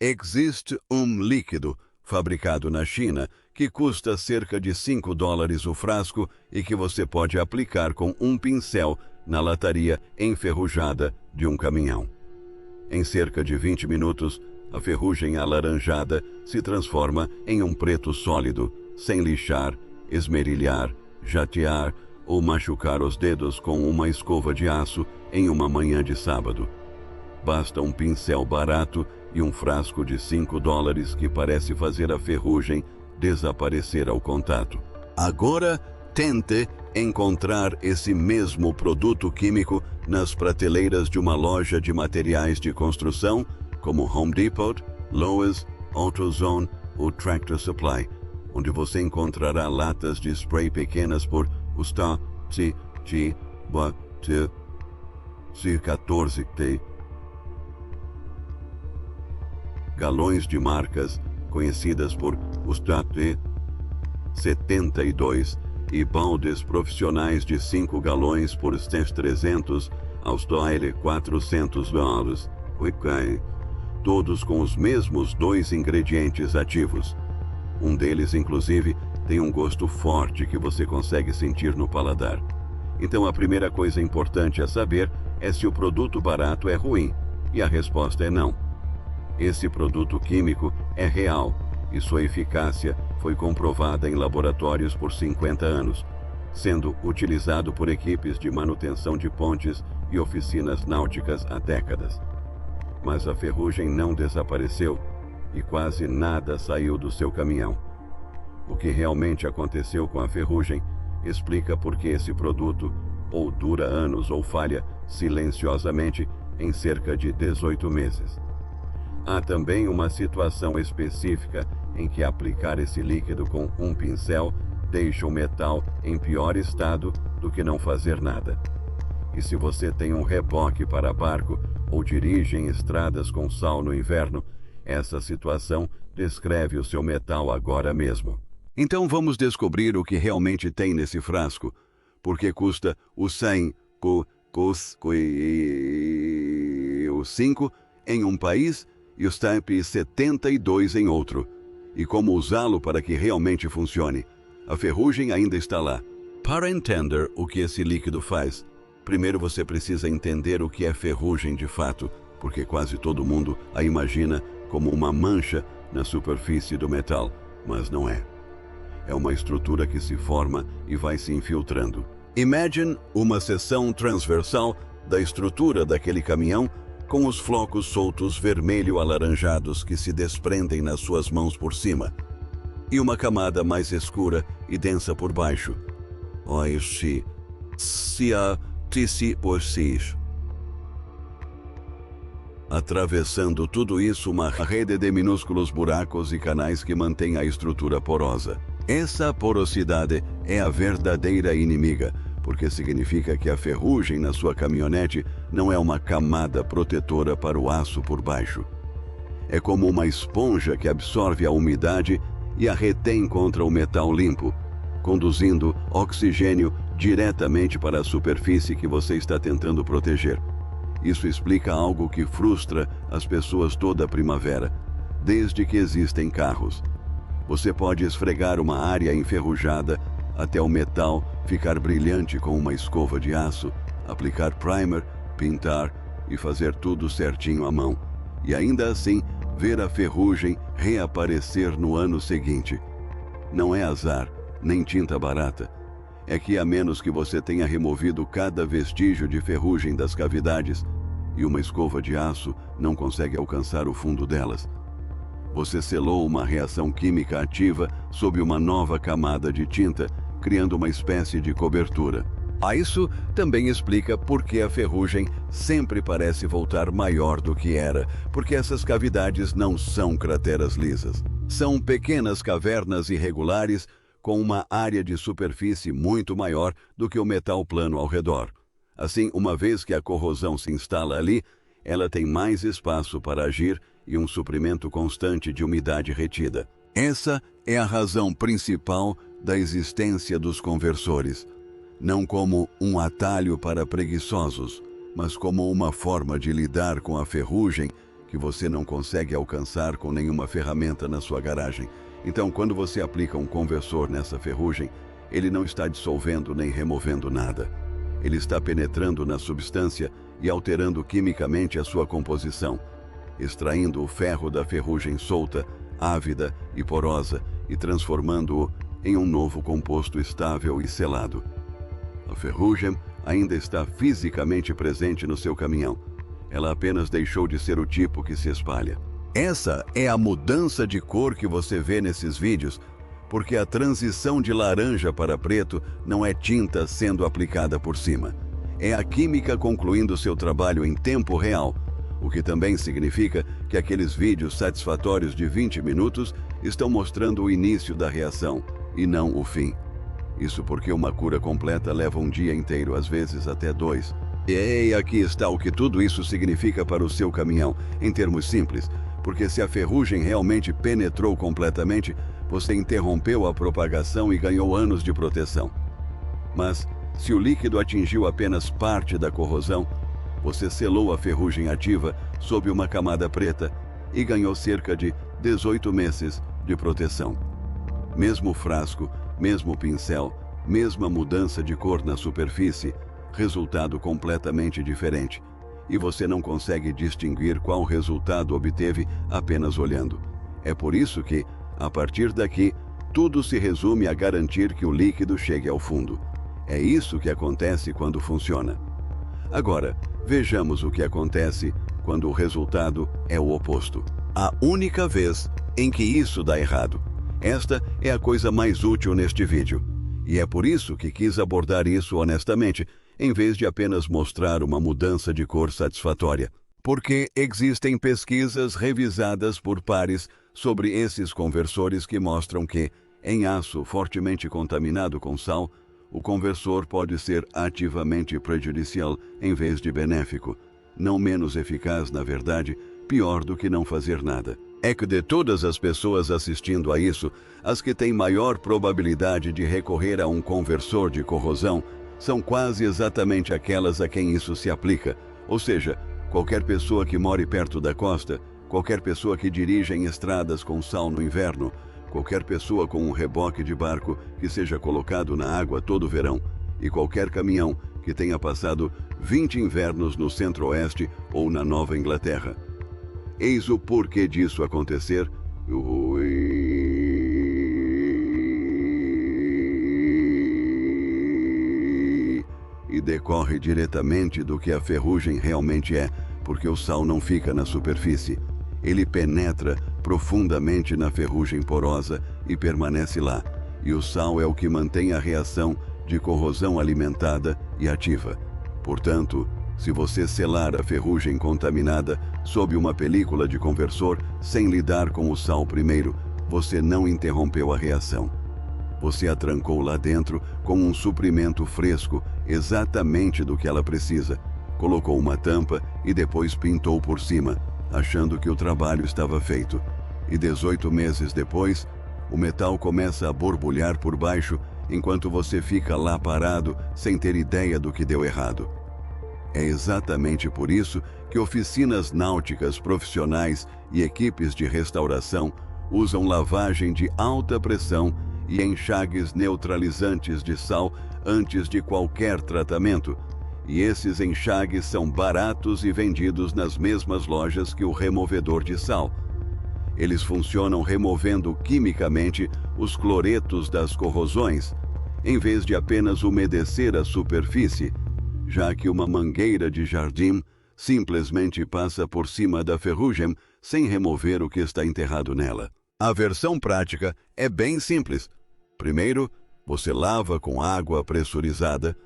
Existe um líquido fabricado na China que custa cerca de $5 o frasco e que você pode aplicar com um pincel na lataria enferrujada de um caminhão. Em cerca de 20 minutos, a ferrugem alaranjada se transforma em um preto sólido, sem lixar, esmerilhar, jatear ou machucar os dedos com uma escova de aço em uma manhã de sábado. Basta um pincel barato e um frasco de $5 que parece fazer a ferrugem desaparecer ao contato. Agora, tente encontrar esse mesmo produto químico nas prateleiras de uma loja de materiais de construção, como Home Depot, Lowe's, AutoZone ou Tractor Supply, onde você encontrará latas de spray pequenas por custa se 14 galões de marcas conhecidas por custa 72 e baldes profissionais de 5 galões por $300 aos $400, todos com os mesmos 2 ingredientes ativos. Um deles, inclusive, tem um gosto forte que você consegue sentir no paladar. Então a primeira coisa importante a saber é se o produto barato é ruim, e a resposta é não. Esse produto químico é real e sua eficácia foi comprovada em laboratórios por 50 anos, sendo utilizado por equipes de manutenção de pontes e oficinas náuticas há décadas. Mas a ferrugem não desapareceu e quase nada saiu do seu caminhão. O que realmente aconteceu com a ferrugem explica por que esse produto ou dura anos ou falha silenciosamente em cerca de 18 meses. Há também uma situação específica em que aplicar esse líquido com um pincel deixa o metal em pior estado do que não fazer nada. E se você tem um reboque para barco ou dirige em estradas com sal no inverno, essa situação descreve o seu metal agora mesmo. Então vamos descobrir o que realmente tem nesse frasco, porque custa o 100 o 5 em um país e os type 72 em outro. E como usá-lo para que realmente funcione. A ferrugem ainda está lá. Para entender o que esse líquido faz, primeiro você precisa entender o que é ferrugem de fato, porque quase todo mundo a imagina como uma mancha na superfície do metal, mas não é. É uma estrutura que se forma e vai se infiltrando. Imagine uma seção transversal da estrutura daquele caminhão com os flocos soltos vermelho-alaranjados que se desprendem nas suas mãos por cima, e uma camada mais escura e densa por baixo. Atravessando tudo isso, uma rede de minúsculos buracos e canais que mantém a estrutura porosa. Essa porosidade é a verdadeira inimiga, porque significa que a ferrugem na sua caminhonete não é uma camada protetora para o aço por baixo. É como uma esponja que absorve a umidade e a retém contra o metal limpo, conduzindo oxigênio diretamente para a superfície que você está tentando proteger. Isso explica algo que frustra as pessoas toda a primavera, desde que existem carros. Você pode esfregar uma área enferrujada até o metal ficar brilhante com uma escova de aço, aplicar primer, pintar e fazer tudo certinho à mão. E ainda assim, ver a ferrugem reaparecer no ano seguinte. Não é azar, nem tinta barata. É que a menos que você tenha removido cada vestígio de ferrugem das cavidades, e uma escova de aço não consegue alcançar o fundo delas, você selou uma reação química ativa sob uma nova camada de tinta, criando uma espécie de cobertura. Isso também explica por que a ferrugem sempre parece voltar maior do que era, porque essas cavidades não são crateras lisas. São pequenas cavernas irregulares com uma área de superfície muito maior do que o metal plano ao redor. Assim, uma vez que a corrosão se instala ali, ela tem mais espaço para agir e um suprimento constante de umidade retida. Essa é a razão principal da existência dos conversores, não como um atalho para preguiçosos, mas como uma forma de lidar com a ferrugem que você não consegue alcançar com nenhuma ferramenta na sua garagem. Então, quando você aplica um conversor nessa ferrugem, ele não está dissolvendo nem removendo nada. Ele está penetrando na substância e alterando quimicamente a sua composição, extraindo o ferro da ferrugem solta, ávida e porosa e transformando-o em um novo composto estável e selado. A ferrugem ainda está fisicamente presente no seu caminhão. Ela apenas deixou de ser o tipo que se espalha. Essa é a mudança de cor que você vê nesses vídeos, porque a transição de laranja para preto não é tinta sendo aplicada por cima. É a química concluindo seu trabalho em tempo real, o que também significa que aqueles vídeos satisfatórios de 20 minutos estão mostrando o início da reação e não o fim. Isso porque uma cura completa leva um dia inteiro, às vezes até 2. E aqui está o que tudo isso significa para o seu caminhão, em termos simples, porque se a ferrugem realmente penetrou completamente, você interrompeu a propagação e ganhou anos de proteção. Mas, se o líquido atingiu apenas parte da corrosão, você selou a ferrugem ativa sob uma camada preta e ganhou cerca de 18 meses de proteção. Mesmo frasco, mesmo pincel, mesma mudança de cor na superfície, resultado completamente diferente. E você não consegue distinguir qual resultado obteve apenas olhando. É por isso que, a partir daqui, tudo se resume a garantir que o líquido chegue ao fundo. É isso que acontece quando funciona. Agora, vejamos o que acontece quando o resultado é o oposto. A única vez em que isso dá errado. Esta é a coisa mais útil neste vídeo. E é por isso que quis abordar isso honestamente, em vez de apenas mostrar uma mudança de cor satisfatória. Porque existem pesquisas revisadas por pares sobre esses conversores que mostram que, em aço fortemente contaminado com sal, o conversor pode ser ativamente prejudicial em vez de benéfico. Não menos eficaz, na verdade, pior do que não fazer nada. É que de todas as pessoas assistindo a isso, as que têm maior probabilidade de recorrer a um conversor de corrosão são quase exatamente aquelas a quem isso se aplica. Ou seja, qualquer pessoa que more perto da costa, qualquer pessoa que dirija em estradas com sal no inverno, qualquer pessoa com um reboque de barco que seja colocado na água todo o verão, e qualquer caminhão que tenha passado 20 invernos no Centro-Oeste ou na Nova Inglaterra. Eis o porquê disso acontecer. E decorre diretamente do que a ferrugem realmente é, porque o sal não fica na superfície. Ele penetra profundamente na ferrugem porosa e permanece lá. E o sal é o que mantém a reação de corrosão alimentada e ativa. Portanto, se você selar a ferrugem contaminada sob uma película de conversor sem lidar com o sal primeiro, você não interrompeu a reação. Você a trancou lá dentro com um suprimento fresco, exatamente do que ela precisa. Colocou uma tampa e depois pintou por cima, achando que o trabalho estava feito. E 18 meses depois, o metal começa a borbulhar por baixo enquanto você fica lá parado sem ter ideia do que deu errado. É exatamente por isso que oficinas náuticas profissionais e equipes de restauração usam lavagem de alta pressão e enxagues neutralizantes de sal antes de qualquer tratamento. E esses enxagues são baratos e vendidos nas mesmas lojas que o removedor de sal. Eles funcionam removendo quimicamente os cloretos das corrosões, em vez de apenas umedecer a superfície, já que uma mangueira de jardim simplesmente passa por cima da ferrugem sem remover o que está enterrado nela. A versão prática é bem simples. Primeiro, você lava com água pressurizada,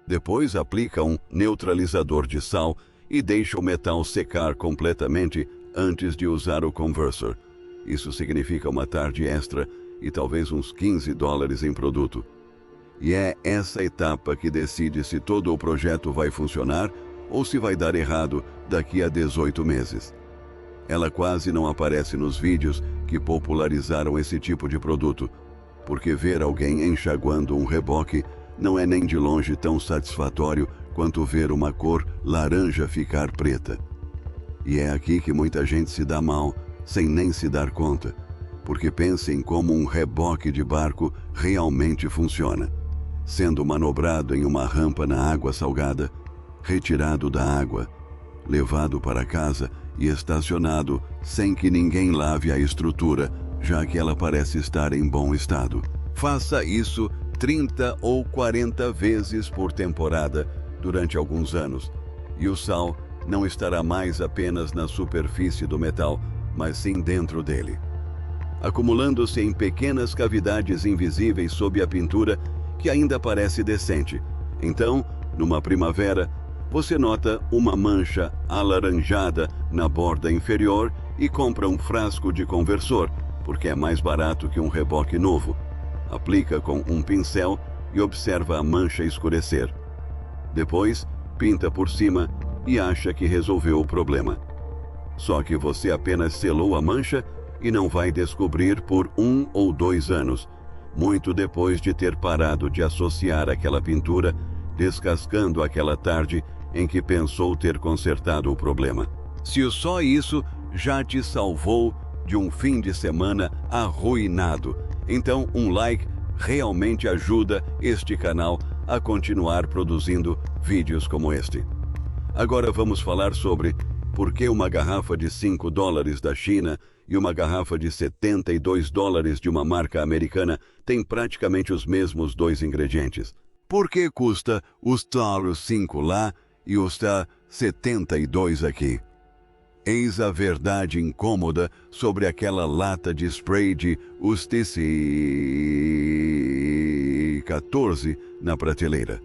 depois aplica um neutralizador de sal e deixa o metal secar completamente antes de usar o conversor. Isso significa uma tarde extra e talvez uns $15 em produto. E é essa etapa que decide se todo o projeto vai funcionar ou se vai dar errado daqui a 18 meses. Ela quase não aparece nos vídeos que popularizaram esse tipo de produto, porque ver alguém enxaguando um reboque não é nem de longe tão satisfatório quanto ver uma cor laranja ficar preta. E é aqui que muita gente se dá mal, sem nem se dar conta, porque pensa em como um reboque de barco realmente funciona. Sendo manobrado em uma rampa na água salgada, retirado da água, levado para casa e estacionado sem que ninguém lave a estrutura, já que ela parece estar em bom estado. Faça isso 30 ou 40 vezes por temporada durante alguns anos, e o sal não estará mais apenas na superfície do metal, mas sim dentro dele, acumulando-se em pequenas cavidades invisíveis sob a pintura que ainda parece decente. Então, numa primavera, você nota uma mancha alaranjada na borda inferior e compra um frasco de conversor, porque é mais barato que um reboque novo. Aplica com um pincel e observa a mancha escurecer. Depois, pinta por cima e acha que resolveu o problema. Só que você apenas selou a mancha e não vai descobrir por 1 ou 2 anos, muito depois de ter parado de associar aquela pintura, descascando aquela tarde em que pensou ter consertado o problema. Se só isso já te salvou de um fim de semana arruinado, então um like realmente ajuda este canal a continuar produzindo vídeos como este. Agora vamos falar sobre por que uma garrafa de $5 da China e uma garrafa de $72 de uma marca americana tem praticamente os mesmos 2 ingredientes. Por que custa os $5 lá e os 72 aqui? Eis a verdade incômoda sobre aquela lata de spray de USTC 14 na prateleira.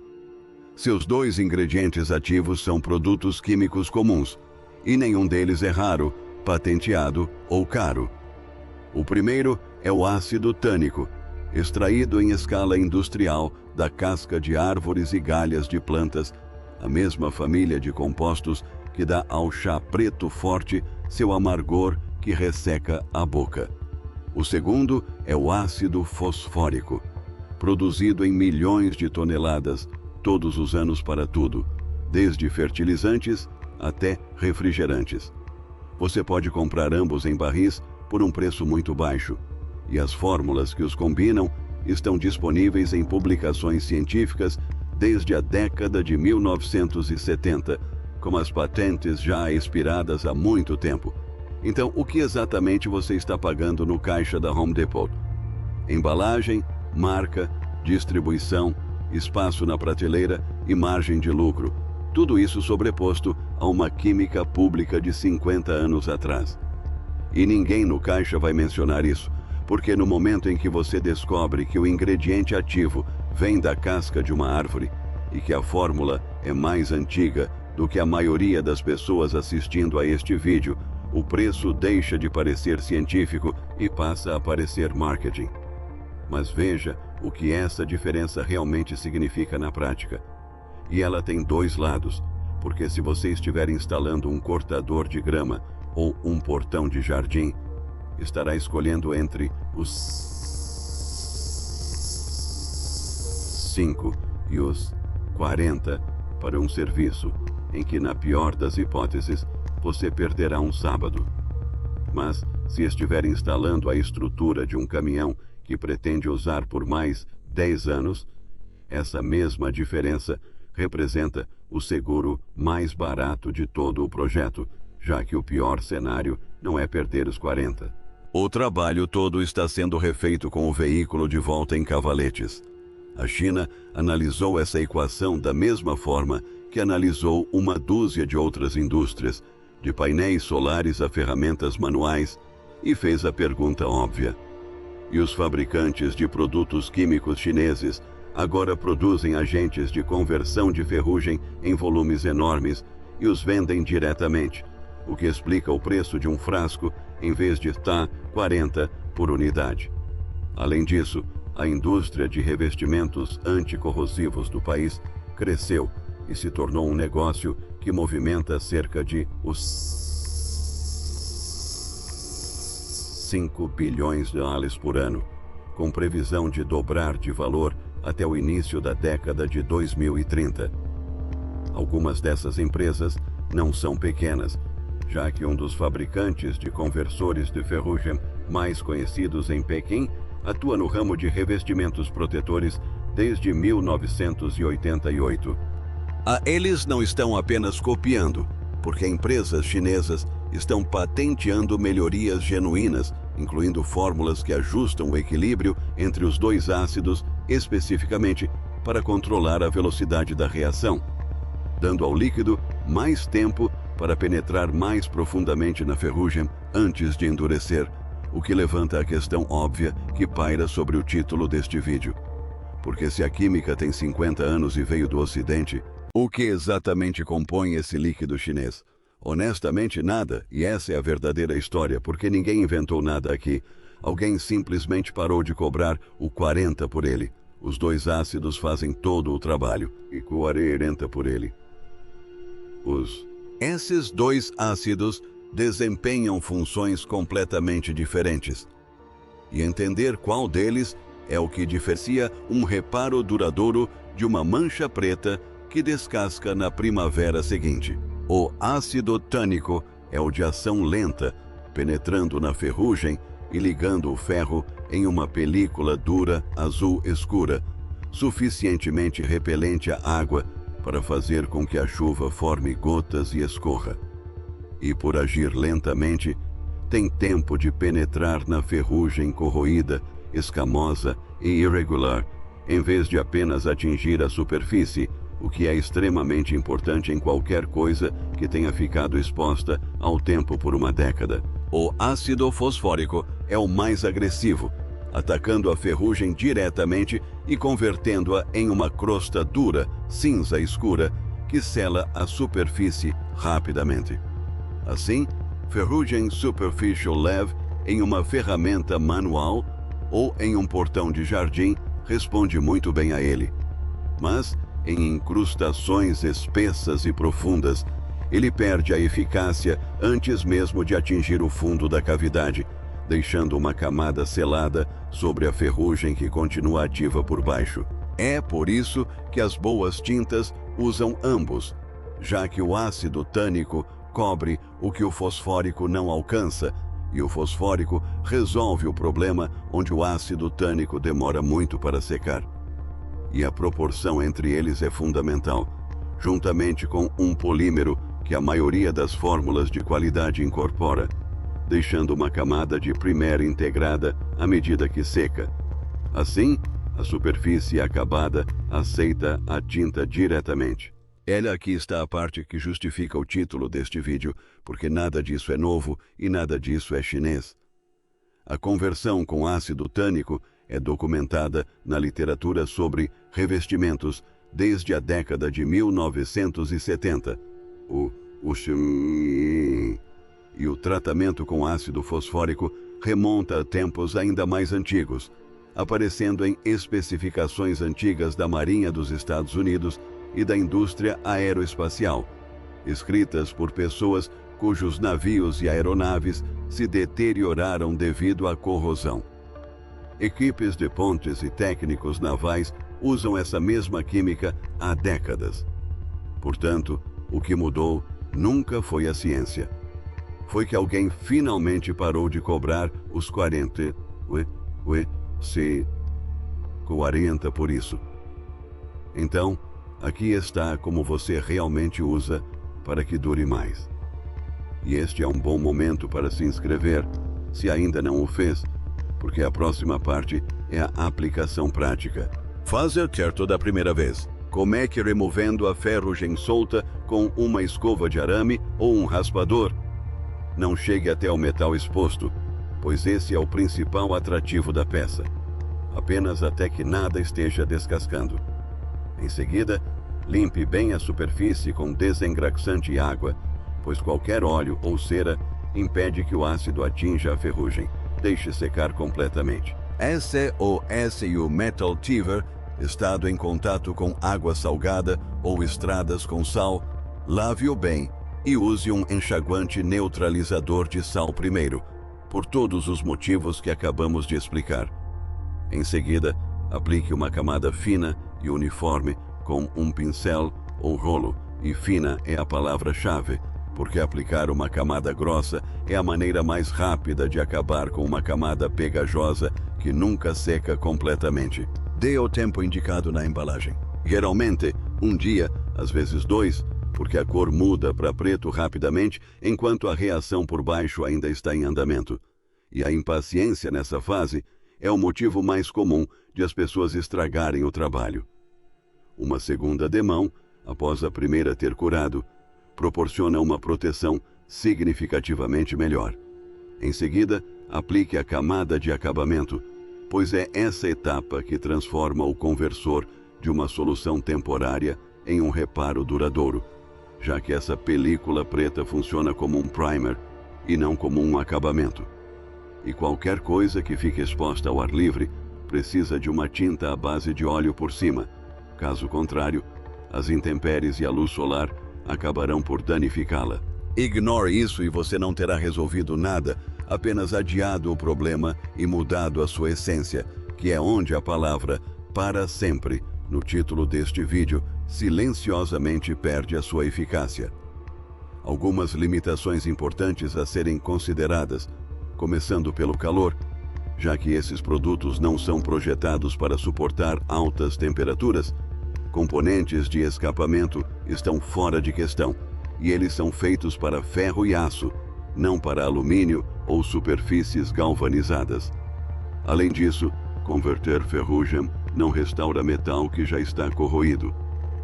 Seus 2 ingredientes ativos são produtos químicos comuns, e nenhum deles é raro, patenteado ou caro. O primeiro é o ácido tânico, extraído em escala industrial da casca de árvores e galhas de plantas, a mesma família de compostos que dá ao chá preto forte seu amargor que resseca a boca. O segundo é o ácido fosfórico, produzido em milhões de toneladas todos os anos para tudo, desde fertilizantes até refrigerantes. Você pode comprar ambos em barris por um preço muito baixo, e as fórmulas que os combinam estão disponíveis em publicações científicas desde a década de 1970, com as patentes já expiradas há muito tempo. Então, o que exatamente você está pagando no caixa da Home Depot? Embalagem, marca, distribuição, espaço na prateleira e margem de lucro. Tudo isso sobreposto a uma química pública de 50 anos atrás. E ninguém no caixa vai mencionar isso, porque no momento em que você descobre que o ingrediente ativo vem da casca de uma árvore e que a fórmula é mais antiga do que a maioria das pessoas assistindo a este vídeo, o preço deixa de parecer científico e passa a parecer marketing. Mas veja o que essa diferença realmente significa na prática. E ela tem 2 lados, porque se você estiver instalando um cortador de grama ou um portão de jardim, estará escolhendo entre os 5 e os 40 para um serviço em que, na pior das hipóteses, você perderá um sábado. Mas, se estiver instalando a estrutura de um caminhão que pretende usar por mais 10 anos, essa mesma diferença representa o seguro mais barato de todo o projeto, já que o pior cenário não é perder os 40. O trabalho todo está sendo refeito com o veículo de volta em cavaletes. A China analisou essa equação da mesma forma que analisou uma dúzia de outras indústrias, de painéis solares a ferramentas manuais, e fez a pergunta óbvia: e os fabricantes de produtos químicos chineses agora produzem agentes de conversão de ferrugem em volumes enormes e os vendem diretamente, o que explica o preço de um frasco em vez de estar 40 por unidade. Além disso, a indústria de revestimentos anticorrosivos do país cresceu e se tornou um negócio que movimenta cerca de os $5 bilhões por ano, com previsão de dobrar de valor até o início da década de 2030. Algumas dessas empresas não são pequenas, já que um dos fabricantes de conversores de ferrugem mais conhecidos em Pequim atua no ramo de revestimentos protetores desde 1988. Eles não estão apenas copiando, porque empresas chinesas estão patenteando melhorias genuínas, incluindo fórmulas que ajustam o equilíbrio entre os dois ácidos, especificamente para controlar a velocidade da reação, dando ao líquido mais tempo para penetrar mais profundamente na ferrugem antes de endurecer, o que levanta a questão óbvia que paira sobre o título deste vídeo. Porque se a química tem 50 anos e veio do Ocidente, o que exatamente compõe esse líquido chinês? Honestamente, nada, e essa é a verdadeira história, porque ninguém inventou nada aqui. Alguém simplesmente parou de cobrar o 40 por ele. Os dois ácidos fazem todo o trabalho, e 40 por ele. Esses dois ácidos desempenham funções completamente diferentes. E entender qual deles é o que diferencia um reparo duradouro de uma mancha preta que descasca na primavera seguinte. O ácido tânico é o de ação lenta, penetrando na ferrugem e ligando o ferro em uma película dura azul escura, suficientemente repelente à água para fazer com que a chuva forme gotas e escorra. E por agir lentamente, tem tempo de penetrar na ferrugem corroída, escamosa e irregular, em vez de apenas atingir a superfície, o que é extremamente importante em qualquer coisa que tenha ficado exposta ao tempo por uma década. O ácido fosfórico é o mais agressivo, atacando a ferrugem diretamente e convertendo-a em uma crosta dura, cinza escura, que sela a superfície rapidamente. Assim, ferrugem superficial leve em uma ferramenta manual ou em um portão de jardim responde muito bem a ele. Mas, em incrustações espessas e profundas, ele perde a eficácia antes mesmo de atingir o fundo da cavidade, deixando uma camada selada sobre a ferrugem que continua ativa por baixo. É por isso que as boas tintas usam ambos, já que o ácido tânico cobre o que o fosfórico não alcança, e o fosfórico resolve o problema onde o ácido tânico demora muito para secar. E a proporção entre eles é fundamental, juntamente com um polímero que a maioria das fórmulas de qualidade incorpora, deixando uma camada de primer integrada à medida que seca. Assim, a superfície acabada aceita a tinta diretamente. Aqui está a parte que justifica o título deste vídeo, porque nada disso é novo e nada disso é chinês. A conversão com ácido tânico é documentada na literatura sobre revestimentos desde a década de 1970. E o tratamento com ácido fosfórico remonta a tempos ainda mais antigos, aparecendo em especificações antigas da Marinha dos Estados Unidos e da indústria aeroespacial, escritas por pessoas cujos navios e aeronaves se deterioraram devido à corrosão. Equipes de pontes e técnicos navais usam essa mesma química há décadas. Portanto, o que mudou nunca foi a ciência. Foi que alguém finalmente parou de cobrar os 40 por isso. Então, aqui está como você realmente usa para que dure mais. E este é um bom momento para se inscrever, se ainda não o fez, porque a próxima parte é a aplicação prática. Fazer certo da primeira vez. Como é que removendo a ferrugem solta com uma escova de arame ou um raspador? Não chegue até o metal exposto, pois esse é o principal atrativo da peça. Apenas até que nada esteja descascando. Em seguida, limpe bem a superfície com desengraxante e água, pois qualquer óleo ou cera impede que o ácido atinja a ferrugem. Deixe secar completamente. O metal tiver, estado em contato com água salgada ou estradas com sal, lave-o bem e use um enxaguante neutralizador de sal primeiro, por todos os motivos que acabamos de explicar. Em seguida, aplique uma camada fina e uniforme com um pincel ou rolo, e fina é a palavra-chave, porque aplicar uma camada grossa é a maneira mais rápida de acabar com uma camada pegajosa que nunca seca completamente. Dê o tempo indicado na embalagem. Geralmente, um dia, às vezes 2, porque a cor muda para preto rapidamente enquanto a reação por baixo ainda está em andamento. E a impaciência nessa fase é o motivo mais comum de as pessoas estragarem o trabalho. Uma segunda demão, após a primeira ter curado, proporciona uma proteção significativamente melhor. Em seguida, aplique a camada de acabamento, pois é essa etapa que transforma o conversor de uma solução temporária em um reparo duradouro, já que essa película preta funciona como um primer e não como um acabamento. E qualquer coisa que fique exposta ao ar livre precisa de uma tinta à base de óleo por cima. Caso contrário, as intempéries e a luz solar acabarão por danificá-la. Ignore isso e você não terá resolvido nada, apenas adiado o problema e mudado a sua essência, que é onde a palavra "para sempre" no título deste vídeo silenciosamente perde a sua eficácia. Algumas limitações importantes a serem consideradas, começando pelo calor, já que esses produtos não são projetados para suportar altas temperaturas. Componentes de escapamento estão fora de questão, e eles são feitos para ferro e aço, não para alumínio ou superfícies galvanizadas. Além disso, converter ferrugem não restaura metal que já está corroído.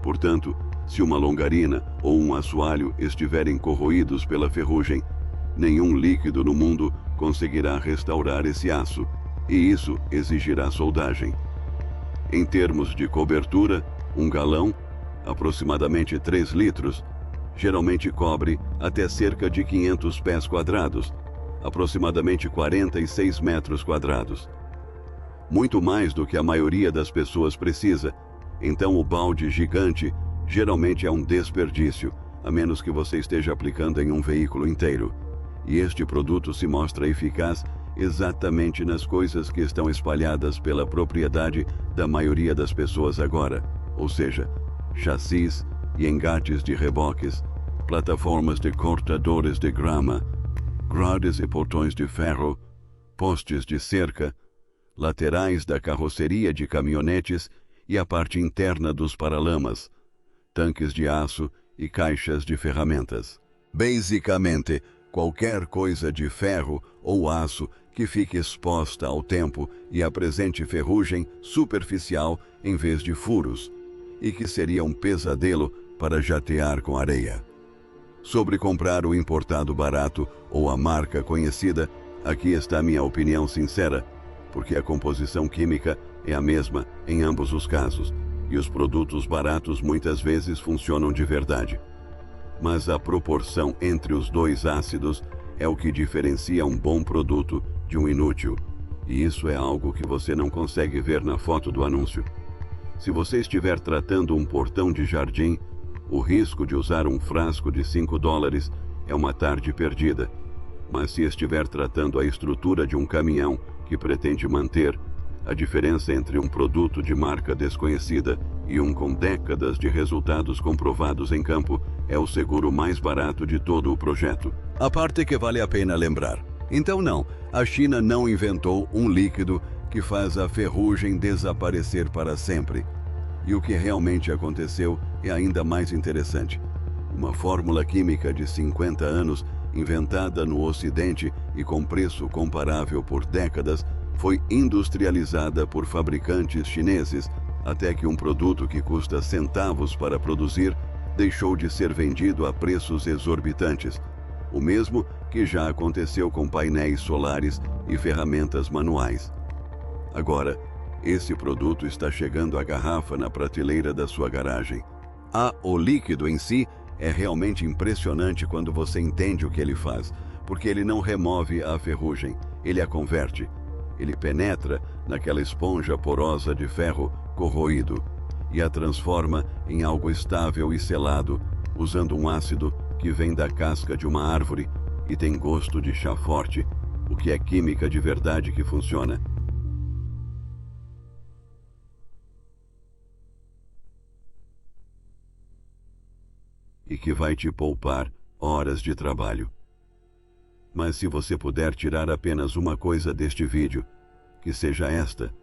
Portanto, se uma longarina ou um assoalho estiverem corroídos pela ferrugem, nenhum líquido no mundo conseguirá restaurar esse aço, e isso exigirá soldagem. Em termos de cobertura, um galão, aproximadamente 3 litros, geralmente cobre até cerca de 500 pés quadrados, aproximadamente 46 metros quadrados. Muito mais do que a maioria das pessoas precisa, então o balde gigante geralmente é um desperdício, a menos que você esteja aplicando em um veículo inteiro. E este produto se mostra eficaz exatamente nas coisas que estão espalhadas pela propriedade da maioria das pessoas agora, ou seja, chassis e engates de reboques, plataformas de cortadores de grama, grades e portões de ferro, postes de cerca, laterais da carroceria de caminhonetes e a parte interna dos paralamas, tanques de aço e caixas de ferramentas. Basicamente, qualquer coisa de ferro ou aço que fique exposta ao tempo e apresente ferrugem superficial em vez de furos, e que seria um pesadelo para jatear com areia. Sobre comprar o importado barato ou a marca conhecida, aqui está minha opinião sincera, porque a composição química é a mesma em ambos os casos, e os produtos baratos muitas vezes funcionam de verdade. Mas a proporção entre os dois ácidos é o que diferencia um bom produto de um inútil, e isso é algo que você não consegue ver na foto do anúncio. Se você estiver tratando um portão de jardim, o risco de usar um frasco de $5 é uma tarde perdida. Mas se estiver tratando a estrutura de um caminhão que pretende manter, a diferença entre um produto de marca desconhecida e um com décadas de resultados comprovados em campo é o seguro mais barato de todo o projeto. A parte que vale a pena lembrar. Então não, a China não inventou um líquido que faz a ferrugem desaparecer para sempre. E o que realmente aconteceu é ainda mais interessante. Uma fórmula química de 50 anos, inventada no Ocidente e com preço comparável por décadas, foi industrializada por fabricantes chineses, até que um produto que custa centavos para produzir deixou de ser vendido a preços exorbitantes. O mesmo que já aconteceu com painéis solares e ferramentas manuais. Agora, esse produto está chegando à garrafa na prateleira da sua garagem. O líquido em si é realmente impressionante quando você entende o que ele faz, porque ele não remove a ferrugem, ele a converte. Ele penetra naquela esponja porosa de ferro corroído e a transforma em algo estável e selado, usando um ácido que vem da casca de uma árvore e tem gosto de chá forte, o que é química de verdade que funciona. E que vai te poupar horas de trabalho. Mas se você puder tirar apenas uma coisa deste vídeo, que seja esta,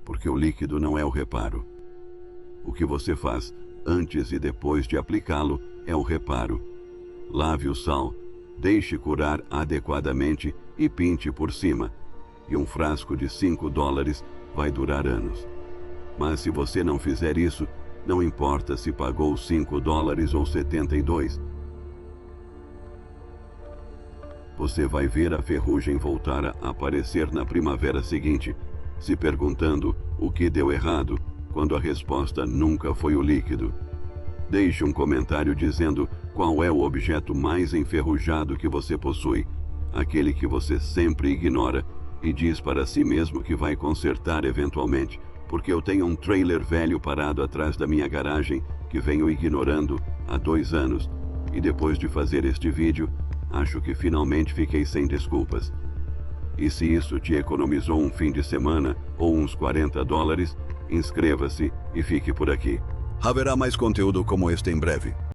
porque o líquido não é o reparo. O que você faz antes e depois de aplicá-lo é o reparo. Lave o sal, deixe curar adequadamente e pinte por cima. E um frasco de $5 vai durar anos. Mas se você não fizer isso, não importa se pagou $5 ou 72. Você vai ver a ferrugem voltar a aparecer na primavera seguinte, se perguntando o que deu errado, quando a resposta nunca foi o líquido. Deixe um comentário dizendo qual é o objeto mais enferrujado que você possui, aquele que você sempre ignora e diz para si mesmo que vai consertar eventualmente, porque eu tenho um trailer velho parado atrás da minha garagem que venho ignorando há 2 anos, e depois de fazer este vídeo, acho que finalmente fiquei sem desculpas. E se isso te economizou um fim de semana ou uns $40, inscreva-se e fique por aqui. Haverá mais conteúdo como este em breve.